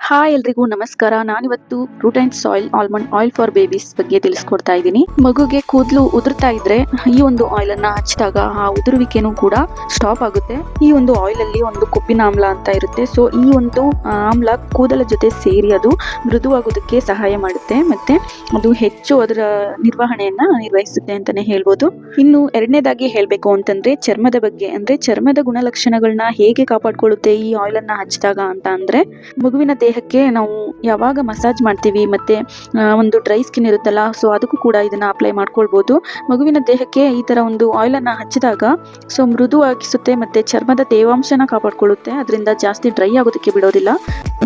Hi ಎಲ್ರಿಗೂ ನಮಸ್ಕಾರ. ನಾನಿವತ್ತು Root and Soil almond oil for babies ಬಗ್ಗೆ ತಿಳಿಸ್ಕೊಡ್ತಾ ಇದ್ದೀನಿ. ಮಗುಗೆ ಕೂದಲು ಉದುರ್ತಾ ಇದ್ರೆ ಈ ಒಂದು ಆಯಿಲ್ ಅನ್ನ ಹಚ್ಚಿದಾಗ ಆ ಉದುರುವಿಕೆನೂ ಕೂಡ ಸ್ಟಾಪ್ ಆಗುತ್ತೆ. ಈ ಒಂದು ಆಯಿಲ್ ಅಲ್ಲಿ ಒಂದು ಕೊಬ್ಬಿನ ಆಮ್ಲ ಅಂತ ಇರುತ್ತೆ. ಸೊ ಈ ಒಂದು ಆಮ್ಲ ಕೂದಲ ಜೊತೆ ಸೇರಿ ಅದು ಮೃದುವಾಗೋದಕ್ಕೆ ಸಹಾಯ ಮಾಡುತ್ತೆ, ಮತ್ತೆ ಅದು ಹೆಚ್ಚು ಅದರ ನಿರ್ವಹಣೆಯನ್ನ ನಿರ್ವಹಿಸುತ್ತೆ ಅಂತಾನೆ ಹೇಳ್ಬೋದು. ಇನ್ನು ಎರಡನೇದಾಗಿ ಹೇಳ್ಬೇಕು ಅಂತಂದ್ರೆ ಚರ್ಮದ ಬಗ್ಗೆ, ಅಂದ್ರೆ ಚರ್ಮದ ಗುಣಲಕ್ಷಣಗಳನ್ನ ಹೇಗೆ ಕಾಪಾಡ್ಕೊಳ್ಳುತ್ತೆ ಈ ಆಯಿಲ್ ಅನ್ನ ಹಚ್ಚಿದಾಗ ಅಂತ ಅಂದ್ರೆ, ಮಗುವಿನ ದೇಹಕ್ಕೆ ನಾವು ಯಾವಾಗ ಮಸಾಜ್ ಮಾಡ್ತೀವಿ ಮತ್ತೆ ಒಂದು ಡ್ರೈ ಸ್ಕಿನ್ ಇರುತ್ತಲ್ಲ, ಸೊ ಅದಕ್ಕೂ ಕೂಡ ಇದನ್ನ ಅಪ್ಲೈ ಮಾಡ್ಕೊಳ್ಬಹುದು. ಮಗುವಿನ ದೇಹಕ್ಕೆ ಈ ತರ ಒಂದು ಆಯಿಲ್ ಅನ್ನ ಹಚ್ಚಿದಾಗ ಸೊ ಮೃದುವಾಗಿಸುತ್ತೆ ಮತ್ತೆ ಚರ್ಮದ ತೇವಾಂಶನ ಕಾಪಾಡ್ಕೊಳ್ಳುತ್ತೆ. ಅದರಿಂದ ಜಾಸ್ತಿ ಡ್ರೈ ಆಗೋದಕ್ಕೆ ಬಿಡೋದಿಲ್ಲ.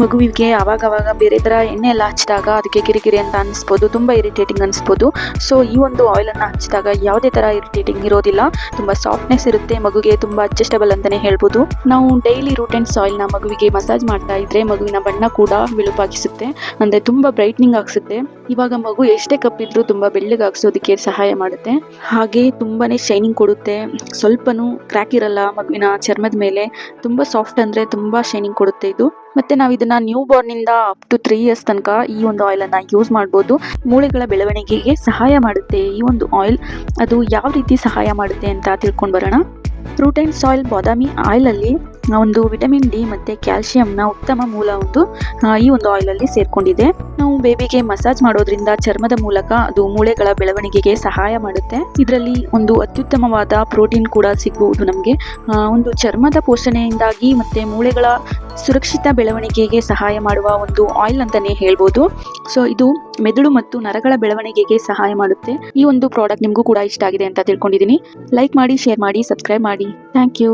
ಮಗುವಿಗೆ ಅವಾಗ ಬೇರೆ ತರ ಎಣ್ಣೆ ಎಲ್ಲ ಹಚ್ಚಿದಾಗ ಅದಕ್ಕೆ ಕಿರಿಕಿರಿ ಅಂತ ಅನ್ಸ್ಬೋದು, ತುಂಬಾ ಇರಿಟೇಟಿಂಗ್ ಅನ್ಸ್ಬೋದು. ಸೊ ಈ ಒಂದು ಆಯಿಲ್ ಅನ್ನ ಹಚ್ಚಿದಾಗ ಯಾವುದೇ ತರ ಇರಿಟೇಟಿಂಗ್ ಇರೋದಿಲ್ಲ, ತುಂಬಾ ಸಾಫ್ಟ್ನೆಸ್ ಇರುತ್ತೆ, ಮಗುಗೆ ತುಂಬಾ ಅಡ್ಜಸ್ಟಬಲ್ ಅಂತಾನೆ ಹೇಳ್ಬೋದು. ನಾವು ಡೈಲಿ ರೂಟ್ ಅಂಡ್ ಸಾಯಿಲ್ ನ ಮಗುವಿಗೆ ಮಸಾಜ್ ಮಾಡ್ತಾ ಇದ್ರೆ ಮಗುವಿನ ಬಣ್ಣ ಕೂಡ ಬಿಳುಪಾಗಿಸುತ್ತೆ, ಅಂದ್ರೆ ತುಂಬಾ ಬ್ರೈಟ್ನಿಂಗ್ ಆಗಿಸುತ್ತೆ. ಇವಾಗ ಮಗು ಎಷ್ಟೇ ಕಪ್ಪಿದ್ರು ತುಂಬಾ ಬೆಳ್ಳಗಾಗಿಸೋದಕ್ಕೆ ಸಹಾಯ ಮಾಡುತ್ತೆ. ಹಾಗೆ ತುಂಬಾನೇ ಶೈನಿಂಗ್ ಕೊಡುತ್ತೆ, ಸ್ವಲ್ಪನೂ ಕ್ರ್ಯಾಕ್ ಇರಲ್ಲ ಮಗುವಿನ ಚರ್ಮದ ಮೇಲೆ. ತುಂಬಾ ಸಾಫ್ಟ್ ಅಂದ್ರೆ ತುಂಬಾ ಶೈನಿಂಗ್ ಕೊಡುತ್ತೆ ಇದು. ಮತ್ತೆ ನಾವು ಇದನ್ನ ನ್ಯೂ ಬಾರ್ನ್ ಇಂದ ಅಪ್ ಟು 3 years ತನಕ ಈ ಒಂದು ಆಯಿಲ್ ಅನ್ನ ಯೂಸ್ ಮಾಡಬಹುದು. ಮೂಳೆಗಳ ಬೆಳವಣಿಗೆಗೆ ಸಹಾಯ ಮಾಡುತ್ತೆ ಈ ಒಂದು ಆಯಿಲ್. ಅದು ಯಾವ ರೀತಿ ಸಹಾಯ ಮಾಡುತ್ತೆ ಅಂತ ತಿಳ್ಕೊಂಡ್ ಬರೋಣ. ರೂಟ್ ಅಂಡ್ ಸಾಯಿಲ್ ಬಾದಾಮಿ ಆಯಿಲ್ ಅಲ್ಲಿ ಒಂದು ವಿಟಮಿನ್ ಡಿ ಮತ್ತೆ ಕ್ಯಾಲ್ಸಿಯಂನ ಉತ್ತಮ ಮೂಲ ಈ ಒಂದು ಆಯಿಲ್ ಅಲ್ಲಿ ಸೇರ್ಕೊಂಡಿದೆ. ನಾವು ಬೇಬಿಗೆ ಮಸಾಜ್ ಮಾಡೋದ್ರಿಂದ ಚರ್ಮದ ಮೂಲಕ ಅದು ಮೂಳೆಗಳ ಬೆಳವಣಿಗೆಗೆ ಸಹಾಯ ಮಾಡುತ್ತೆ. ಇದರಲ್ಲಿ ಒಂದು ಅತ್ಯುತ್ತಮವಾದ ಪ್ರೋಟೀನ್ ಕೂಡ ಸಿಗಬಹುದು ನಮಗೆ. ಒಂದು ಚರ್ಮದ ಪೋಷಣೆಯಿಂದಾಗಿ ಮತ್ತೆ ಮೂಳೆಗಳ ಸುರಕ್ಷಿತ ಬೆಳವಣಿಗೆಗೆ ಸಹಾಯ ಮಾಡುವ ಒಂದು ಆಯಿಲ್ ಅಂತಾನೆ ಹೇಳ್ಬೋದು. ಸೊ ಇದು ಮೆದುಳು ಮತ್ತು ನರಗಳ ಬೆಳವಣಿಗೆಗೆ ಸಹಾಯ ಮಾಡುತ್ತೆ. ಈ ಒಂದು ಪ್ರಾಡಕ್ಟ್ ನಿಮಗೂ ಕೂಡ ಇಷ್ಟ ಆಗಿದೆ ಅಂತ ತಿಳ್ಕೊಂಡಿದ್ದೀನಿ. ಲೈಕ್ ಮಾಡಿ, ಶೇರ್ ಮಾಡಿ, ಸಬ್ಸ್ಕ್ರೈಬ್ ಮಾಡಿ. Thank you.